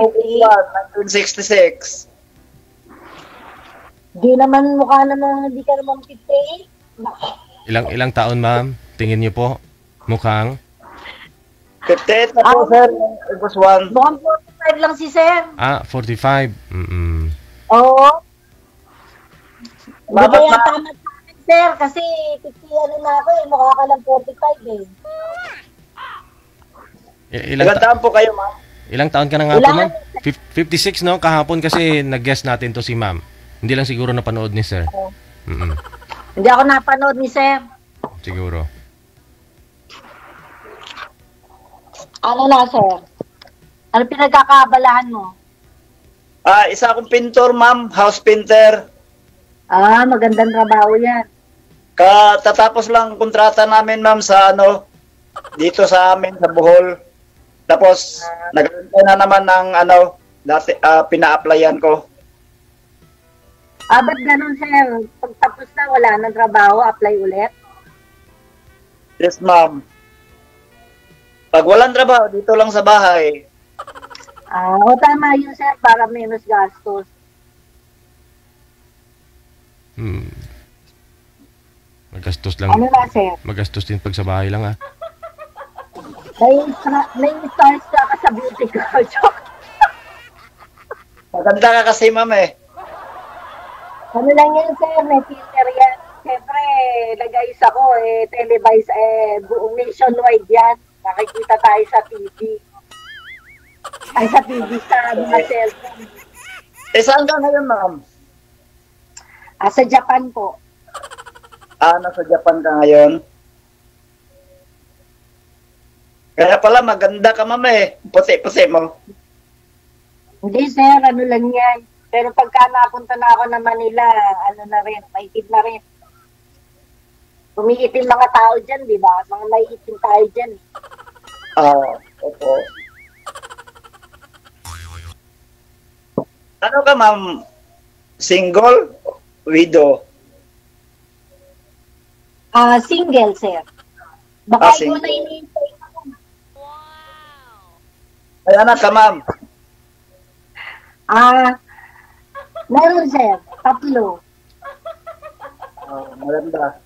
1966. Di naman mukha naman, hindi ka naman 58. Ilang taon, ma'am? Tingin niyo po? Mukhang? 58 na po, sir. August 1. Mukhang 45 lang si Sir. 45. Oo. Hindi Bakit kaya na- tama sa akin, Sir, kasi 50 ano na ako eh, mukha ka lang 45 eh. Nagandaan po kayo, ma'am. Ilang taon ka na nga po, ma'am? 56, no? Kahapon kasi nag-guest natin to si ma'am. Hindi lang siguro napanood ni sir. Hindi ako napanood ni Sir. Siguro. Ano na, Sir? Ano pinagkakaabalahan mo? Isa akong pintor, ma'am. House painter. Magandang trabaho yan. Katatapos lang kontrata namin, ma'am, sa dito sa amin, sa Bohol. Tapos, nag-antay na naman ng dati, pina-applyan ko. Ba't ganun, Sir? Pag tapos na, wala nang trabaho, apply ulit? Yes, ma'am. Pag walang trabaho, dito lang sa bahay. Tama yun, Sir, para menos gastos. Magastos lang. Ano na, Sir? Magastos din pag sa bahay lang, Nai-stars ka sa beauty ko. Maganda ka kasi, ma'am, eh. Ano lang yan, Sir? May filter yan. Siyempre, nag-ayos ako, televise, buong nationwide yan. Nakikita tayo sa TV. Ay, sa TV, sa mga cellphone. Saan ka ngayon, ma'am? Sa Japan po. Nasa Japan ka ngayon? Kaya pala, maganda ka, ma'am, eh. Puti-puti mo. Hindi, Sir, ano lang yan. Pero pagka napunta na ako ng Manila, ano na rin, maitim na rin. Umiitim mga tao dyan, di ba? Mga maiitim tayo dyan. Opo. Ano ka, ma'am? Single? Widow? Single, Sir. Baka ikaw Single. na iniintay ko. May anak ka, ma'am? Meron, Sir. 3. Maganda.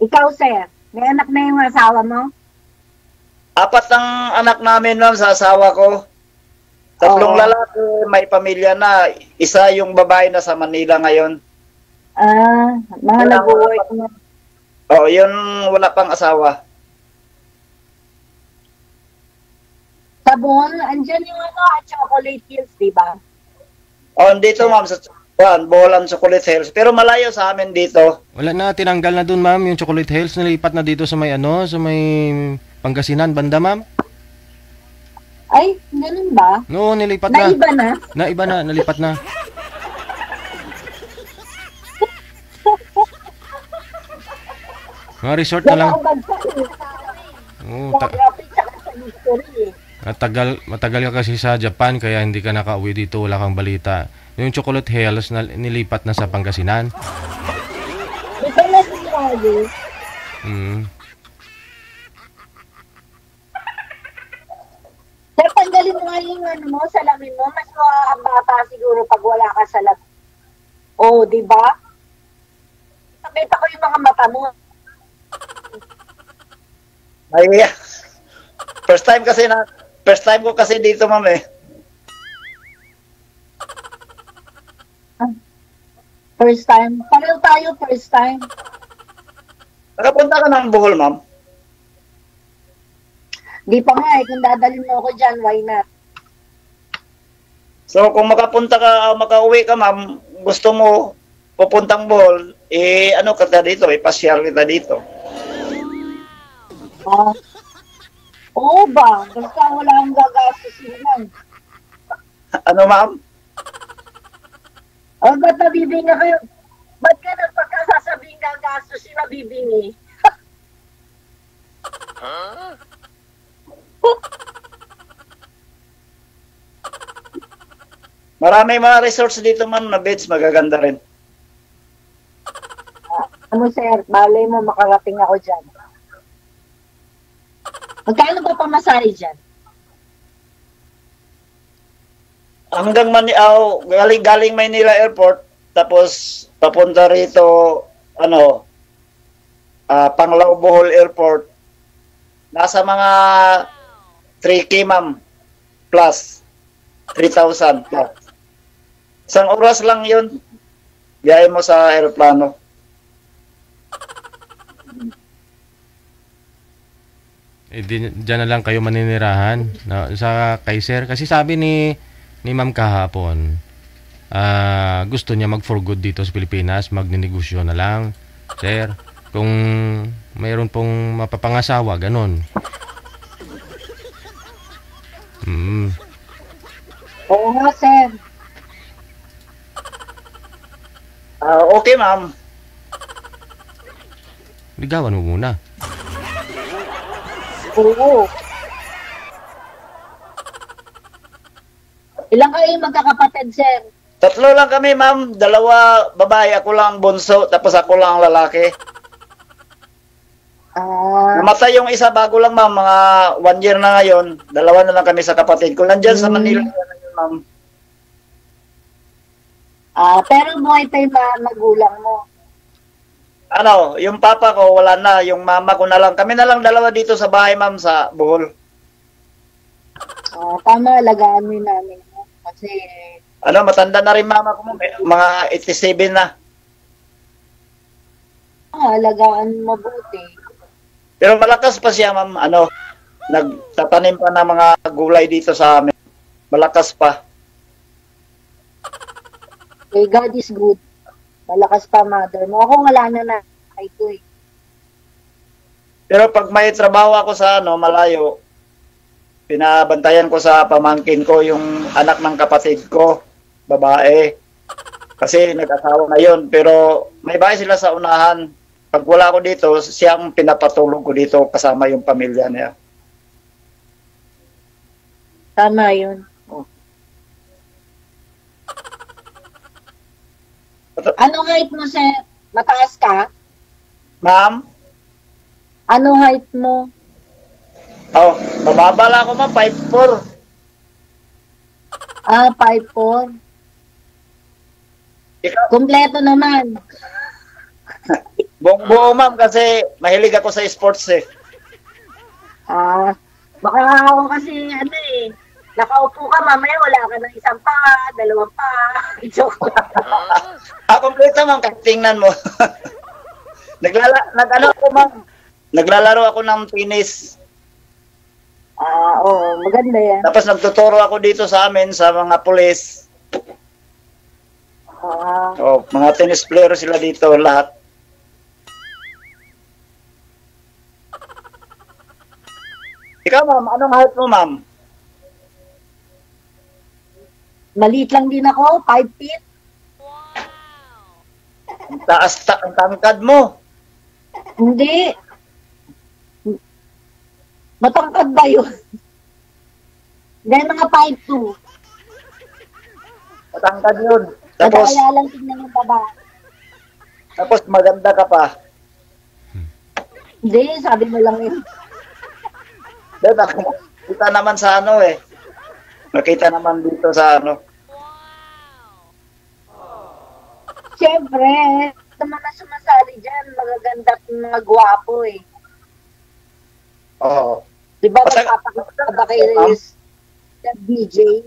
Ikaw, Sir. May anak na yung asawa mo? 4 ang anak namin, ma'am, sa asawa ko. 3 lalaki, may pamilya na. Isa yung babae na sa Manila ngayon. Mga nag-work na. Yun, wala pang asawa. Sa Bohol, andyan yung Chocolate Hills, di ba? Dito, ma'am, sa Bohol Chocolate Hills. Pero malayo sa amin dito. Wala na, tinanggal na dun, ma'am, yung Chocolate Hills. Nilipat na dito sa may sa may Pangasinan, banda, ma'am. Ay, ganun ba? No, nilipat na. Naiba na? Naiba na, nalipat na. Mga resort na lang. Matagal ka kasi sa Japan, kaya hindi ka nakauwi dito, wala kang balita. Yung Chocolate Hills, nilipat na sa Pangasinan. Ito na sinabi. Sir, tanggalin mo nga yung salamin mo. Mas makakabata siguro pag wala ka sa lab. Di ba? Nakita ko yung mga mata mo. Ay, first time ko kasi dito, ma'am, eh. First time. Pareho tayo, first time. Nakapunta ka ng Bohol, ma'am? Di pa nga kung dadalhin mo ako dyan, why not? So, kung makauwi ka, ma'am, gusto mo pupuntang Bohol, ano ka dito, pasyal kita dito. Oo ba? Basta wala akong gagastusin lang. Ano, ma'am? Ba't nabibingi kayo? Ba't ka nagpagkasasabihin gagastusin nabibingi? Marami mga resorts dito, ma'am, na beds, magaganda rin. Sir, balay mo makarating ako dyan. Magkano ba pamasahe dyan? hanggang galing Maynila Airport, tapos papunta rito, Panglao Bohol Airport, nasa mga 3K ma'am, plus 3,000 plus. Isang oras lang yun, biyahe mo sa aeroplano. Diyan na lang kayo maninirahan sa Kaiser. Kasi sabi ni Ma'am kahapon, gusto niya mag for good dito sa Pilipinas, magninegosyo na lang. Sir, kung mayroon pong mapapangasawa, ganun. Oo nga, sir. Okay ma'am. Ligawan mo muna. Oo. Ilang kayo magkakapatid, sir? 3 lang kami ma'am, 2 babae, ako lang bunso, tapos ako lang lalaki. Namatay yung isa bago lang ma'am, mga 1 year na ngayon, 2 na lang kami sa kapatid ko. Nandyan sa Manila yun ma'am. Pero buhay pa yung magulang mo. Yung papa ko wala na, yung mama ko na lang. Kami na lang 2 dito sa bahay ma'am sa Bohol. Tama, alagaan mo yung namin mo. Kasi... matanda na rin mama ko, mga 87 na. Alagaan mabuti. Pero malakas pa siya ma'am, nagtatanim pa ng mga gulay dito sa amin. Malakas pa. God is good. Malakas pa mother mo. Ako wala na ito eh. Pero pag may trabaho ako sa malayo, pinabantayan ko sa pamangkin ko yung anak ng kapatid ko, babae. Kasi nag-asawa na yun. Pero may bahay sila sa unahan. Pag wala ako dito, siyang pinapatulog ko dito kasama yung pamilya niya. Tama yun. Anong height mo, sir? Mataas ka? Ma'am? Anong height mo? Mababa lang ako ma'am, 5'4". 5'4". Ikaw? Kumpleto naman. Buong-buo ma'am, kasi mahilig ako sa sports eh. Baka ako kasi nakaupo ka mamaya, wala ka ng 1 pa, 2 pa. Joke. Kompleto ma'am, kahit tingnan mo. Naglalaro ako ng tennis. Oo, maganda yan. Tapos nagtuturo ako dito sa amin, sa mga pulis. Mga tennis player sila dito, lahat. Ikaw ma'am, anong height mo ma'am? Maliit lang din ako, 5 feet. Ang taas, ang tangkad mo. Hindi. Matangkad ba yun? Dahil mga 5'2". Matangkad yun. Tapos, Madaya lang tingnan yung baba. Tapos maganda ka pa. Hindi, sabi mo lang yun. Nakita naman sa nakita naman dito sa Siyempre, naman na sumasali dyan, magaganda at mga gwapo eh. Oo. Di ba magpapakita ba kayo sa DJ?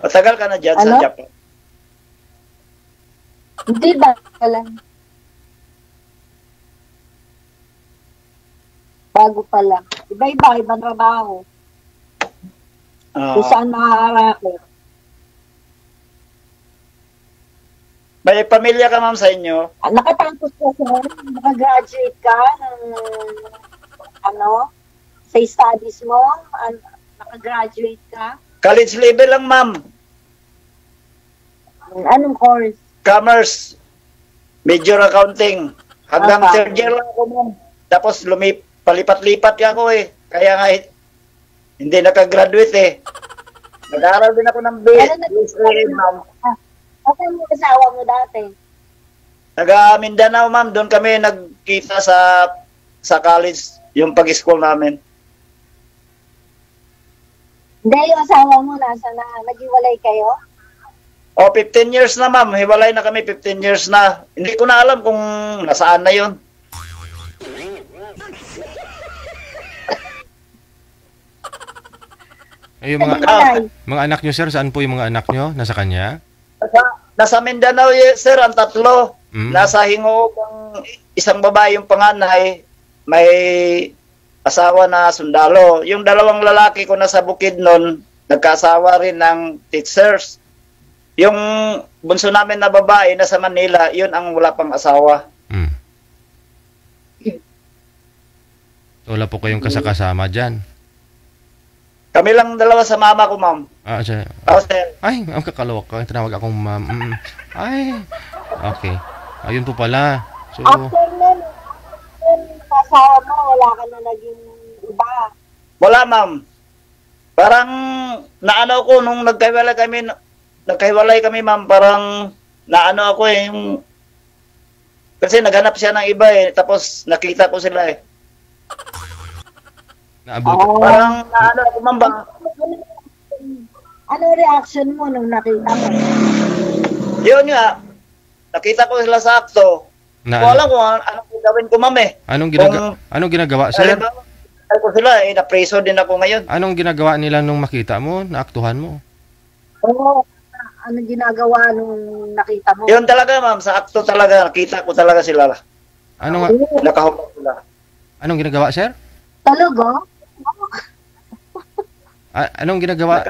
Matagal ka na dyan sa Japan? Hindi ba lang? Bago pa lang. Iba-iba, ibang trabaho. Kung saan makakarakit. May pamilya ka ma'am sa inyo? Nakatapos ka nakagraduate ka ng sa studies mo? Nakagraduate ka? College level lang ma'am. Anong course? Commerce. Major accounting. Hanggang 3rd year lang ako ma'am. Tapos palipat-lipat ako eh. Kaya nga hindi nakagraduate eh. Nag-aaral din ako ng BSA ma'am. Saan mo kasawa mo dati? Taga-Mindanao ma'am. Doon kami nagkita sa college, yung pag-school namin. Hindi, yung asawa mo, nasa na, naghiwalay kayo? O, 15 years na, ma'am. Hiwalay na kami, 15 years na. Hindi ko na alam kung nasaan na yun. Eh, yung Naghiwalay. mga anak nyo, sir, saan po yung mga anak nyo? Nasa kanya? Nasa Mindanao, sir, ang tatlo. Mm. Nasa Hingoog ang isang babae yung panganay. May asawa na sundalo. Yung dalawang lalaki ko nasa Bukidnon, nagkasawa rin ng teachers. Yung bunso namin na babae nasa Manila, yun ang wala pang asawa. Mm. Wala po kayong kasakasama dyan. Kami lang dalawa sa mama ko, ma'am. Ah, siya. Ako, sir. Ay, ang kakalawak ka. Tinawag akong ma'am. Ay, okay. Ayun po pala. So, After nun, kasawa mo, wala ka na naging iba. Wala, ma'am. Parang naano ko nung nagkahiwalay kami, ma'am, parang naano ako yung kasi naghanap siya ng iba tapos nakita ko sila naabot. Parang naano ako, ma'am, ba? Ano reaction mo nung nakita mo? Yun nga, nakita ko sila sa akto. Na, Ko alam kung anong gagawin ko, ma'am Anong ginagawa, sir? Ay ko sila, na-preso din ako ngayon. Anong ginagawa nila nung makita mo, naaktuhan mo? Oo. Ano ginagawa nung nakita mo? Yun talaga, ma'am, sa akto talaga, nakita ko talaga sila. Anong Nakahubad sila. anong ginagawa, sir? Talaga? Anong ginagawa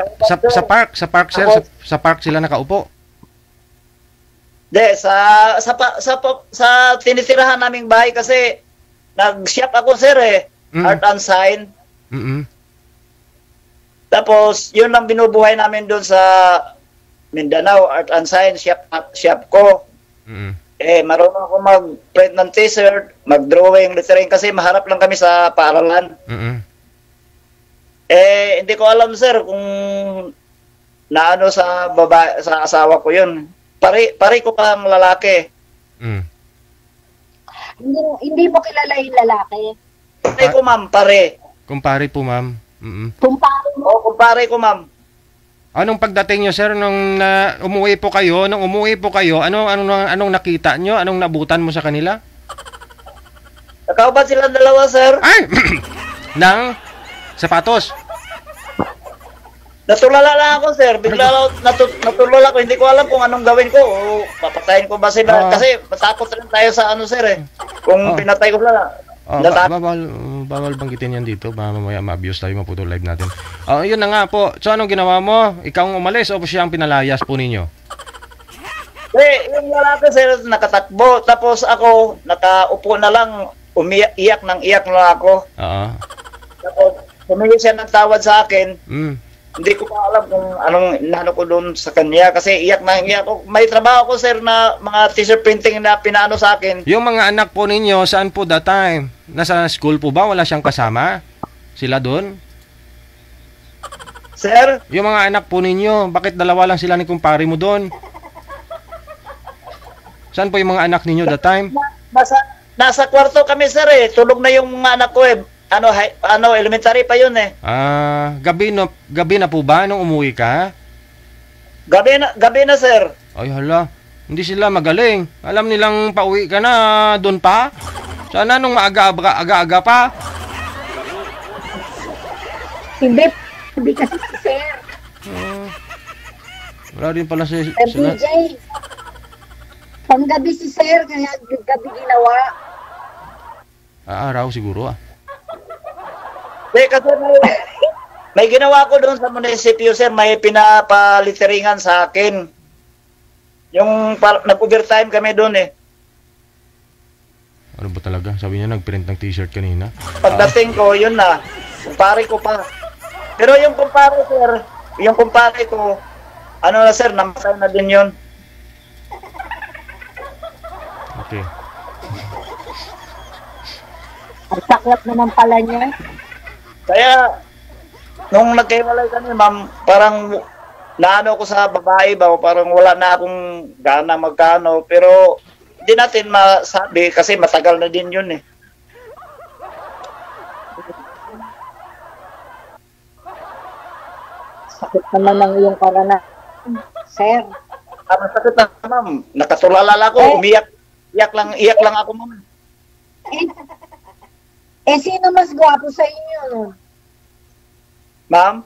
sa park, sir, sa park sila nakaupo? De, sa tinitirahan naming bahay kasi nag-shop ako, sir, Art and Sign. Mm. Tapos, yun ang binubuhay namin doon sa Mindanao, Art and Sign, shop ko. Mm. Marunong ako mag-print ng t-shirt, mag-drawing, lettering, kasi maharap lang kami sa paaralan. Mm. Hindi ko alam, sir, kung naano sa babae, sa asawa ko yun. Pare ko pang lalaki. Mm. Hindi mo kilala yung lalaki. Pare ko, ma'am, pare. Kumpare po, ma'am. Mm. Kumpare mo. O, kumpare ko, ma'am. Anong pagdating nyo, sir, nung umuwi po kayo, anong nakita nyo? Anong nabutan mo sa kanila? Nakaubad sila dalawa, sir. Ay! Nang sapatos. Natulala lang ako, sir. Bigla natulala ko. Hindi ko alam kung anong gawin ko. O papatayin ko ba sila? Kasi matakot rin tayo sa ano, sir, Kung pinatay ko sila. Bawal banggitin yan dito. Mamaya ma-abuse tayo, maputol live natin. Yun na nga po. So, anong ginawa mo? Ikaw ang umalis o siya ang pinalayas po ninyo? Yung lalaki, sir, nakatakbo. Tapos ako, nakaupo na lang. Iyak na ako. Oo. Tapos, humingi siya ng tawad sa akin. Mm. Hindi ko pa alam kung anong inano ko doon sa kanya. Kasi iyak na iyak ako. May trabaho ko, sir, na mga t-shirt printing na pinaano sa akin. Yung mga anak po ninyo, saan po that time? Nasa school po ba? Wala siyang kasama? Sila doon? Sir? Yung mga anak po ninyo, bakit dalawa lang sila ni kumpare mo doon? Saan po yung mga anak ninyo that time? Nasa kwarto kami, sir, Tulog na yung mga anak ko, elementary pa yun, Gabi na po ba nung umuwi ka? Gabi na, sir. Ay hala, hindi sila magaling. Alam nilang pauwi ka na doon pa? Sana nung aga-aga pa? Hindi kasi si Sir. Wala rin pala sila. DJ. Panggabi si Sir, kaya gabi ginawa. Araw siguro Kasi may ginawa ko doon sa munisipyo, sir. May pinapaliteringan sa akin. Yung nag-overtime kami doon, Ano ba talaga? Sabi niya nag-print ng t-shirt kanina. Pagdating ko, yun na. Kumpare ko pa. Pero yung kumpare, sir, ko, ano na, sir, namatay na din yun. Okay. Ang saklat naman pala niya. Kaya, nung nagkahiwalay kami, ma'am, parang naano ko sa babae ba, parang wala na akong gana magkano, pero hindi natin masabi kasi matagal na din yun, Sakit naman ng iyong karanasan, sir. Masakit na, ma'am. Nakatulala ako, umiyak. Iyak lang ako, ma'am. Sino mas gwapo sa inyo nun? Ma'am?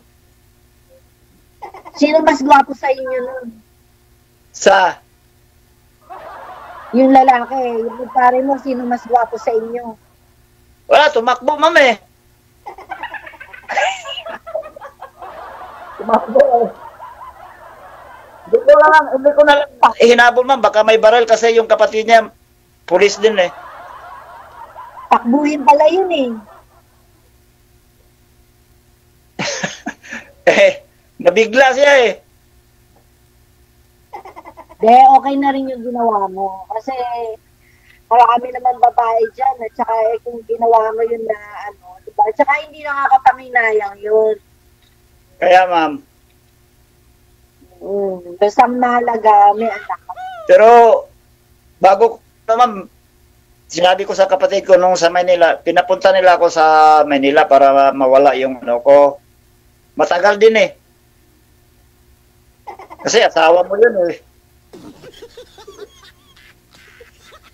Sino mas gwapo sa inyo nun? Sa? Yung lalaki, yung pare mo, sino mas gwapo sa inyo? Wala, tumakbo, ma'am eh. Tumakbo eh. Hindi ko na lang hinabol, ma'am. Baka may baril kasi yung kapatid niya, pulis din eh. Takbuhin pala yun eh. Nabigla siya eh. Okay na rin yung ginawa mo. Kasi marami naman babae dyan. At saka kung ginawa mo yun na diba? At saka hindi nakakapanginayang yun. Kaya ma'am. Basta mahalaga, may anak. Pero bago ma'am, sinabi ko sa kapatid ko nung sa Manila, pinapunta nila ako sa Manila para mawala yung ko. Matagal din eh. Kasi asawa mo yun eh.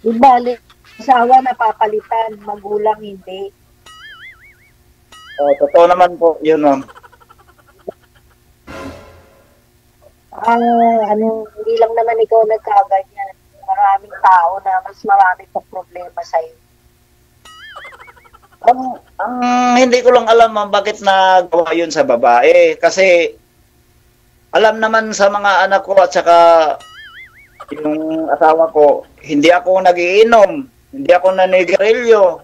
Di bali, asawa napapalitan, magulang hindi. Totoo naman po yun, ma'am. Hindi lang naman ikaw nagkaganyan. Maraming tao na mas marami pang problema sa'yo. Ang hindi ko lang alam, ma'am, bakit nagawa yun sa babae. Kasi alam naman sa mga anak ko at saka yung asawa ko, hindi ako nagiinom, hindi ako nanigarilyo,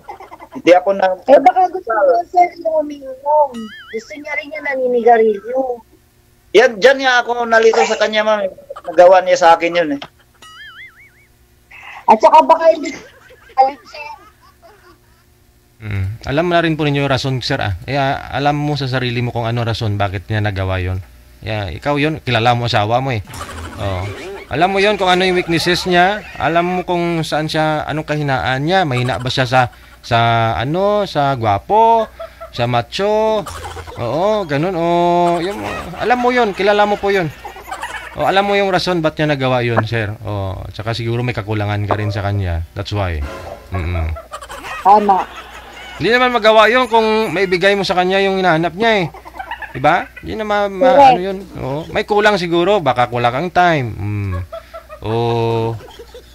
hindi ako baka gusto mo sir yung umiinom. Gusto niya rin yung naninigarilyo. Yan, dyan nga ako nalito sa kanya, ma'am. Nagawa niya sa akin yun eh. At saka baka hindi alit siya. Alam na rin po ninyo yung rason, sir. Kaya alam mo sa sarili mo kung ano rason bakit niya nagawa yon. Ikaw yon, kilala mo asawa mo eh. Alam mo yon kung ano yung weaknesses niya. Alam mo kung saan siya, anong kahinaan niya. Mahina ba siya sa gwapo, sa macho. Oo, ganun. Alam mo yon, kilala mo po yon. Alam mo yung rason ba't niya nagawa yon, sir. Tsaka siguro may kakulangan ka rin sa kanya. That's why. Tama. Hindi naman magawa yon kung may bigay mo sa kanya yung hinahanap niya eh. Diba? Hindi na ano yun. May kulang siguro. Baka kulang ang time.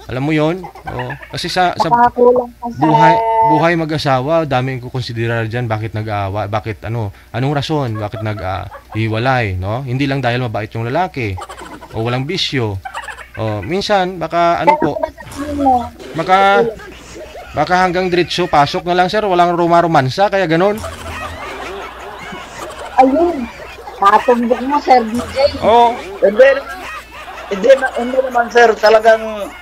Alam mo yon. Kasi sa buhay mag-asawa, daming kukonsiderar dyan. Bakit nag-aawa? Bakit anong rason? Bakit nag-hiwalay? No? Hindi lang dahil mabait yung lalaki. O walang bisyo. Minsan, baka baka hanggang diretso, pasok na lang sir. Walang romansa, kaya ganun. Ayun, natumbok mo, Sir DJ. Hindi naman, sir. Talagang,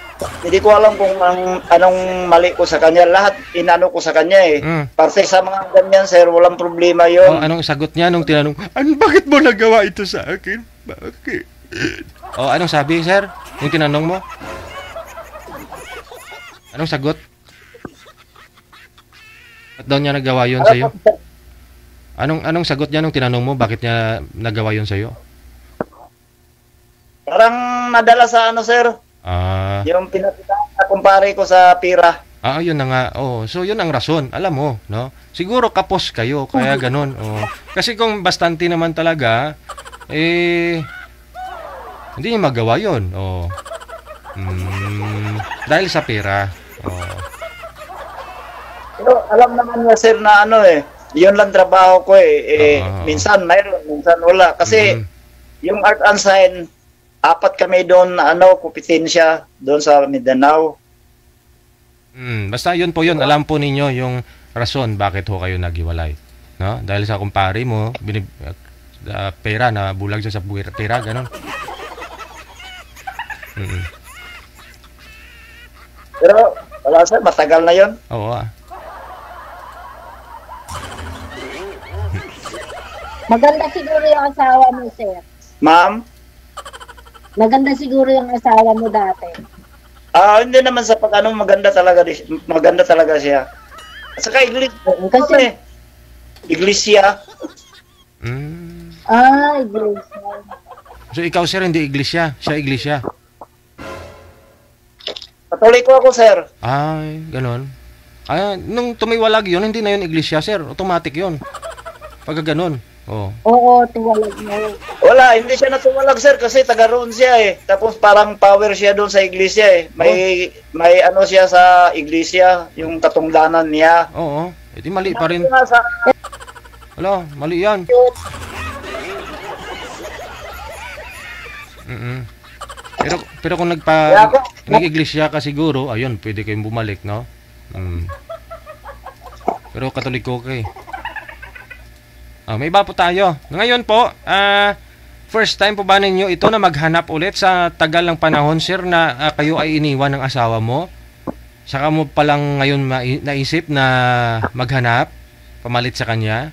hindi ko alam kung anong mali ko sa kanya. Lahat, inano ko sa kanya eh. Parte sa mga ganyan, sir, walang problema yun. Anong sagot niya nung tinanong, bakit mo nagawa ito sa akin? Bakit? Anong sabi, sir? Yung tinanong mo? Anong sagot? Ba't daw niya nagawa yun sa'yo? Anong sagot niya nung tinanong mo? Bakit niya nagawa yun sa'yo? Parang nadala sa sir. Yung kumpare ko sa pira. Yun na nga. So yun ang rason. Alam mo, no? Siguro kapos kayo, kaya ganun. Kasi kung bastante naman talaga, hindi niya magawa yun. Dahil sa pera. Pero alam naman niya, sir, na yun lang trabaho ko eh. Minsan mayroon, minsan wala. Kasi yung art and sign, 4 kami doon kompetensya doon sa Mindanao. Basta yun po yun. Alam po ninyo yung rason bakit ho kayo naghiwalay. No? Dahil sa kumpare mo, pera na bulag siya sa pera, ganun. Pero wala sir, matagal na yun. Oo. Maganda siguro yung asawa mo, sir. Ma'am? Maganda siguro yung asawa mo dati. Hindi naman sa maganda talaga siya. Saka iglesia. Ah, iglesia. So ikaw sir hindi iglesia, siya iglesia. Katoliko ako, sir. Ay, ganon. Ay, nung tumiwalag yun, hindi na yun iglesia sir, automatic yun. Pagka ganon. Oh. Oo, tuwalag na yun. Wala, hindi siya natuwalag, sir, kasi taga roon siya eh. Tapos parang power siya doon sa iglesia eh. May ano siya sa iglesia, yung katungdanan niya. Oo. Edi mali pa rin. Sa, Wala, mali yan. Pero kung nag-iglesia ka siguro, ayun, pwede kayong bumalik, no? Pero katoliko kay. May iba po tayo. Ngayon po, first time po ba ninyo ito na maghanap ulit sa tagal ng panahon, sir, na kayo ay iniwan ng asawa mo? Saka mo palang ngayon naisip na maghanap, pamalit sa kanya?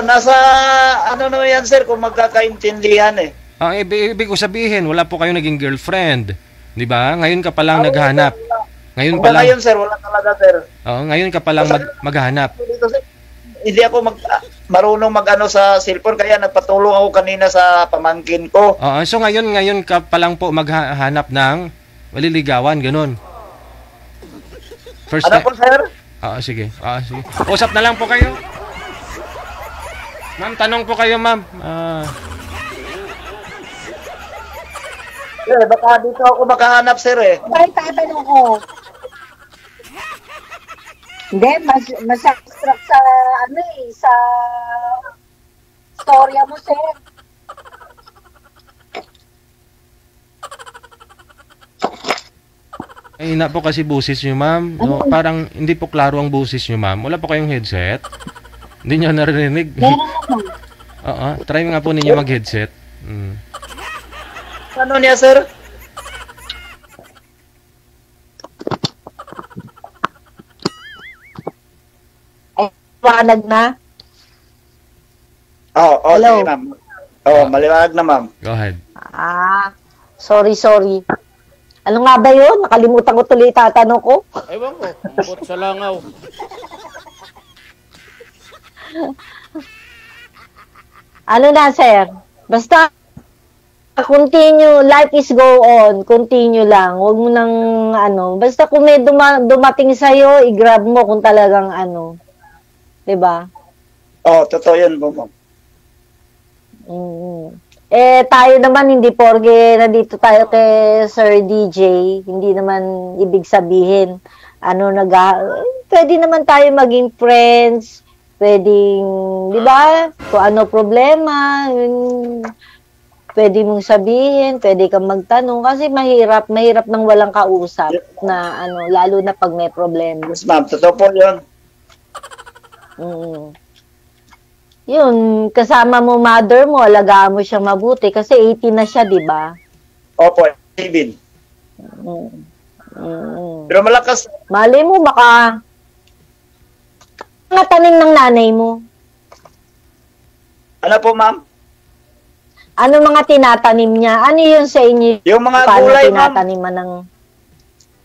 nasa ano na yan, sir, kung magkakaintindihan eh. Ibig ko sabihin, wala po kayo naging girlfriend. Di ba? Ngayon ka pa lang naghahanap. Ngayon pa lang. Ngayon, sir, wala talaga, sir. Ngayon ka pa lang maghahanap. Hindi ako marunong mag-ano sa cellphone, kaya nagpatulong ako kanina sa pamangkin ko. So ngayon ka pa lang po maghahanap ng maliligawan, ganun. First Ano po, sir? Sige. Sige. Usap na lang po kayo. Ma'am, tanong po kayo, ma'am. Sir, baka dito ako makahanap, sir eh. Bakit tatanong ko? Hindi, mas abstract sa, sa storya mo, sir. Ay, na po kasi busis nyo, ma'am. No, parang hindi po klaro ang busis nyo, ma'am. Wala po kayong headset. Hindi nyo narinig. Meron naman. Try nga po ninyo mag-headset. Ano niya, sir? Maliwanag na? Hello? Sige, ma'am. Maliwanag na, ma'am. Go ahead. Sorry. Ano nga ba yun? Nakalimutan ko tuloy tatanong ko. Ewan ko, umabot sa langaw. Ano na, sir? Basta, continue, life is go on, continue lang. Huwag mo nang, basta kung may dumating sa'yo, i-grab mo kung talagang, diba? Totoo yun po, ma'am. Tayo naman, hindi porke nandito tayo kay Sir DJ, hindi naman ibig sabihin, pwede naman tayo maging friends, pwedeng, di ba, kung ano problema, pwede mong sabihin, pwede kang magtanong, kasi mahirap nang walang kausap, na lalo na pag may problema. Yes, ma'am, totoo po yun. Yun, kasama mo mother mo, alagaan mo siyang mabuti kasi 18 na siya, di ba? Opo, David. Pero malakas. Mali mo, baka mga tanim ng nanay mo. Ano po, ma'am? Ano mga tinatanim niya? Ano yun sa inyo? Yung mga paano gulay, ma'am. tinataniman ng...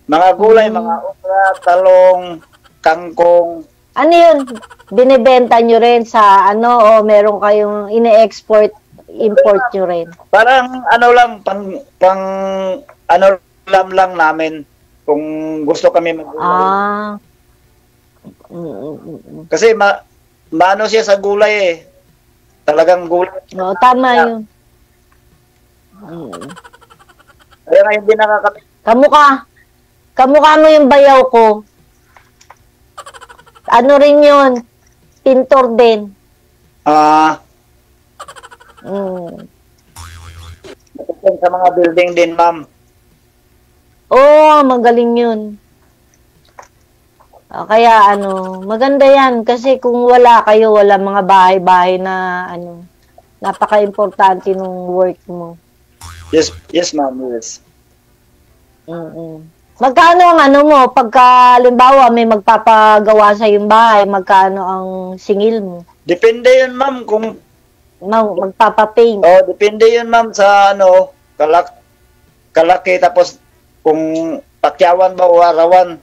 Mga gulay, mga okra, talong, kangkong. Ano yun? Binibenta nyo rin sa o meron kayong ine-export, import nyo rin? Parang lang, lang namin kung gusto kami mag-gulay. Kasi maano siya sa gulay eh. Talagang gulay. Tama yun. Kaya nga hindi nakakapit. Kamukha mo yung bayaw ko. Ano rin yun? Pintor din. Sa mga building din, ma'am. Magaling yun. Kaya maganda yan. Kasi kung wala kayo, wala mga bahay-bahay na napaka-importante nung work mo. Yes, ma'am, yes. Magkano ang mo? Pagka, halimbawa, may magpapagawa sa yung bahay, magkano ang singil mo? Depende yun, ma'am, kung... Magpapapaint. Depende yun, ma'am, sa kalaki, tapos kung pakyawan ba o arawan.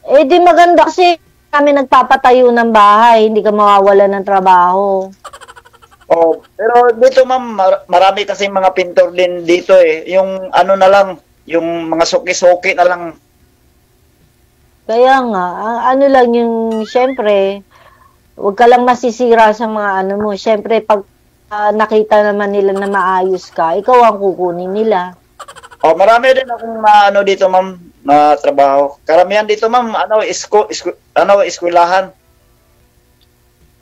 Di maganda kasi kami nagpapatayo ng bahay, hindi ka mawawala ng trabaho. Oh, pero dito ma'am, marami kasi mga pintor din dito eh. Yung ano na lang, yung mga suki-suki na lang. Kaya nga, ano lang yung, syempre, huwag ka lang masisira sa mga ano mo. Syempre, pag nakita naman nila na maayos ka, ikaw ang kukunin nila. Oh, marami din akong ano dito ma'am na trabaho. Karamihan dito ma'am, eskwelahan.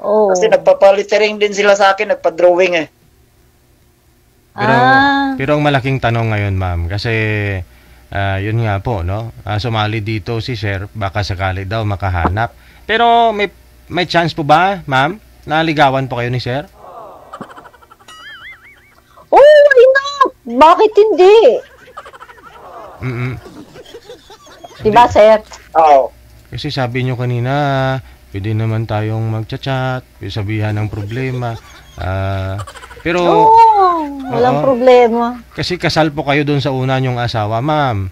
Oo. Kasi nagpapalittering din sila sa akin, nagpa-drawing eh. Pero ang malaking tanong ngayon, ma'am, kasi yun nga po, no? Sumali dito si sir, baka sakali daw makahanap. Pero may chance po ba, ma'am, na ligawan po kayo ni sir? Oh, why not? Bakit hindi? Diba, sir? Oo. Kasi sabi nyo kanina, pwede naman tayong magchat-chat, sabihan ng problema. Pero, Walang problema. kasi kasal po kayo doon sa una nyong asawa, ma'am.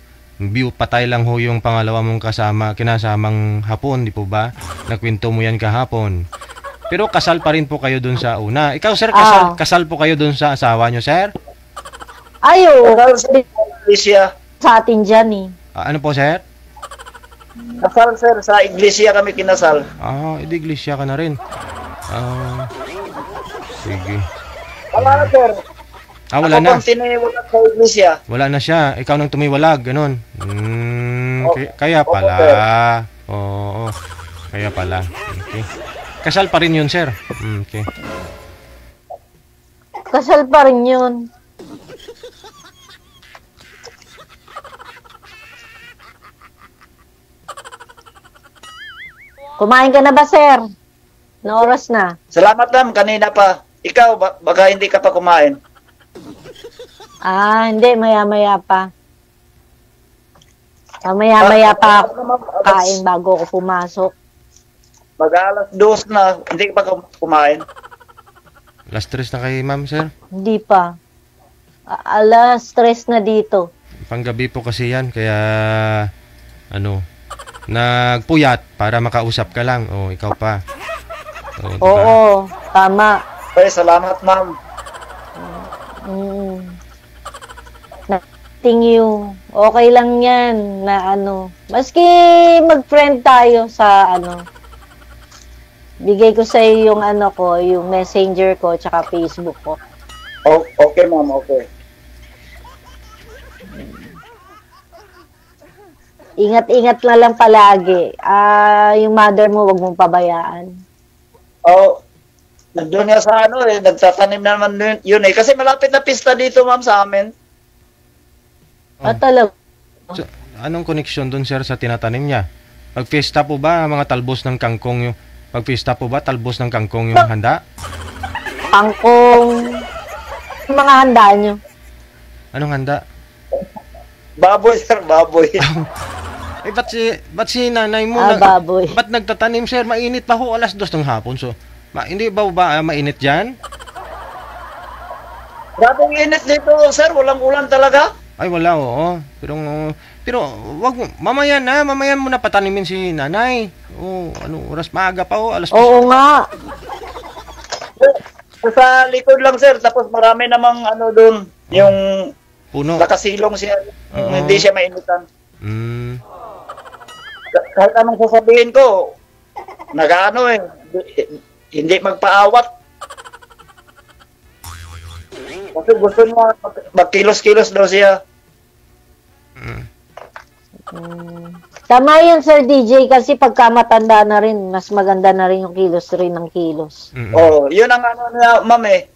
Patay lang ho yung pangalawa mong kinasamang hapon, di po ba? Nakwento mo yan kahapon. Pero kasal pa rin po kayo doon sa una. Ikaw, sir, kasal po kayo doon sa asawa nyo, sir? Ayo, Kasal sa iglesia. sa atin dyan eh. Ano po, sir? Kasal sir, sa iglesia kami kinasal. Edi iglesia ka na rin. Sige. Wala na sir. Wala Ako na. pang tiniwalag sa iglesia. Wala na siya. Ikaw nang tumiwalag, ganun. Kaya pala. Oo. Kaya pala. Okay. Kasal pa rin yun, sir. Okay. Kasal pa rin yun. Kumain ka na ba, sir? Na oras na. Salamat ma'am, kanina pa. Ikaw, baka hindi ka pa kumain. Hindi. Maya-maya pa. Maya-maya pa ako kain bago ako pumasok. Mag-alas 2 na, hindi ka pa kumain. Last stress na kay ma'am, sir? Hindi pa. Alas 3 na dito. Panggabi po kasi yan, kaya nagpuyat para makausap ka lang. Ikaw pa. Diba? Oo, tama. Okay, salamat ma'am. Nothing you. Okay lang yan na maski mag-friend tayo sa bigay ko sa iyo yung yung messenger ko tsaka Facebook ko. Okay ma'am, okay. Ingat-ingat na lang palagi. Yung mother mo, wag mong pabayaan. Nandun nga sa nagtatanim naman yun eh. Kasi malapit na pista dito ma'am sa amin. Talaga. So, anong connection dun, sir, sa tinatanim niya? Pag-fiesta po ba, mga talbos ng kangkong yung... Pag-fiesta po ba, talbos ng kangkong yung handa? Kangkong. Mga handa nyo. Anong handa? Baboy sir, baboy. Ba't si nanay mo... Baboy. Ba't nagtatanim, sir? Mainit pa ho, alas 2 ng hapon. So, hindi ba mainit dyan? Grabing init dito sir, walang ulan talaga. Ay, wala, oo. Pero wag mo, mamaya mo na patanimin si nanay. Oras maaga pa alas 2. Oo nga. Sa likod lang sir, tapos marami namang doon, yung puno. Nakasilong siya, hindi siya mainitan. Kahit anong sasabihin ko, hindi magpaawat. Kasi gusto niya magkilos-kilos daw siya. Tama yun, Sir DJ, kasi pagka matanda na rin, mas maganda na rin yung kilos rin ng kilos. Yun ang niya, ma'am eh.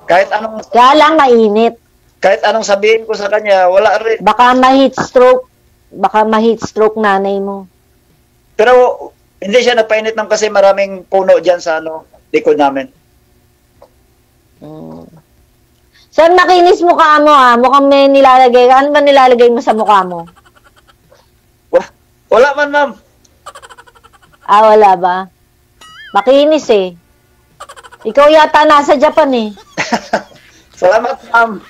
Kaya lang mainit. Kahit anong sabihin ko sa kanya, wala rin. Baka ma-heat stroke nanay mo. Pero hindi siya nagpainit ng kasi maraming puno dyan sa likod namin. Saan nakinis mukha mo Mukhang may nilalagay ka. Ano ba nilalagay mo sa mukha mo? Wala man, ma'am. Wala ba? Makinis eh. Ikaw yata nasa Japan eh. Salamat, ma'am.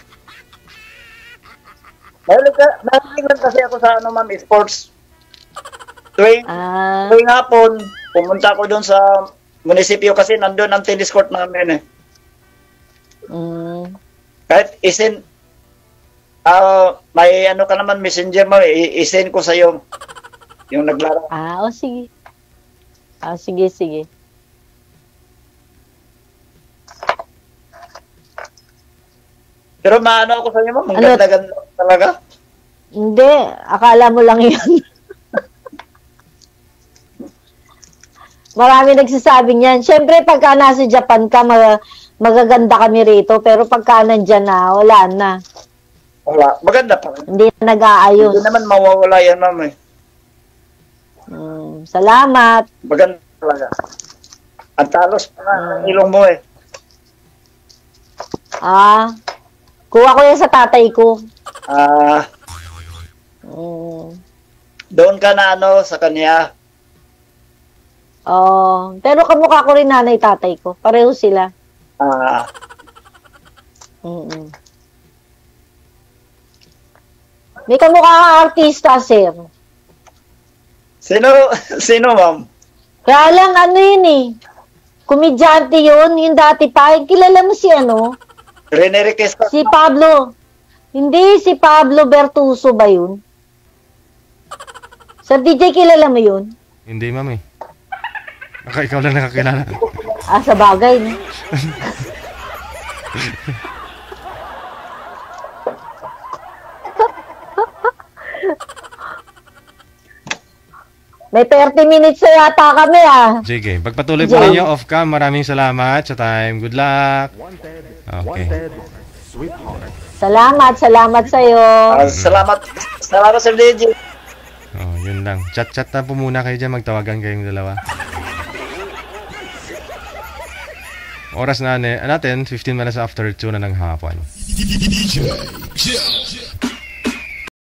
Mahilig lang kasi ako sa ma'am, sports. Tuwing hapon, pumunta ako doon sa munisipyo kasi nandun ang tennis court namin eh. Mm. Kahit isin, may ano ka naman, messenger mo, isin ko sa yung naglaro. O sige. Sige, sige. Pero maano ako sa inyo, ma'am, ang Ano? ganda-ganda talaga. Hindi, akala mo lang yun. Marami nagsasabi niyan. Siyempre, pagka nasa Japan ka, magaganda kami rito. Pero pagka nandyan na, wala na. Wala, maganda pa rin. Hindi na nag-aayos. Hindi naman mawawala yan, ma'am eh. Salamat. Maganda talaga. Ang talos pa nga ang ilong mo eh. Kuha ko yan sa tatay ko. Doon ka na sa kanya. Pero kamukha ko rin nanay tatay ko. Pareho sila. May kamukha kang artista, sir. Sino, ma'am? Kaya lang, yun eh. Komedyante yun, yung dati pa. Kilala mo si Rene Requesta. Si Pablo. Hindi, si Pablo Bertuso ba yun? Sa DJ, kilala mo yun? Hindi, ma'am eh. Baka ikaw lang nakakilala. Sa bagay, no? May 30 minutes na yata kami, Sige, pagpatuloy po ninyo off-cam. Maraming salamat sa time. Good luck. Okay. Salamat sa'yo. Salamat, Sir DJ. Yun lang. Chat-chat na po muna kayo dyan. Magtawagan kayong dalawa. Oras na natin, 15 minutes after 2 na ng hapon.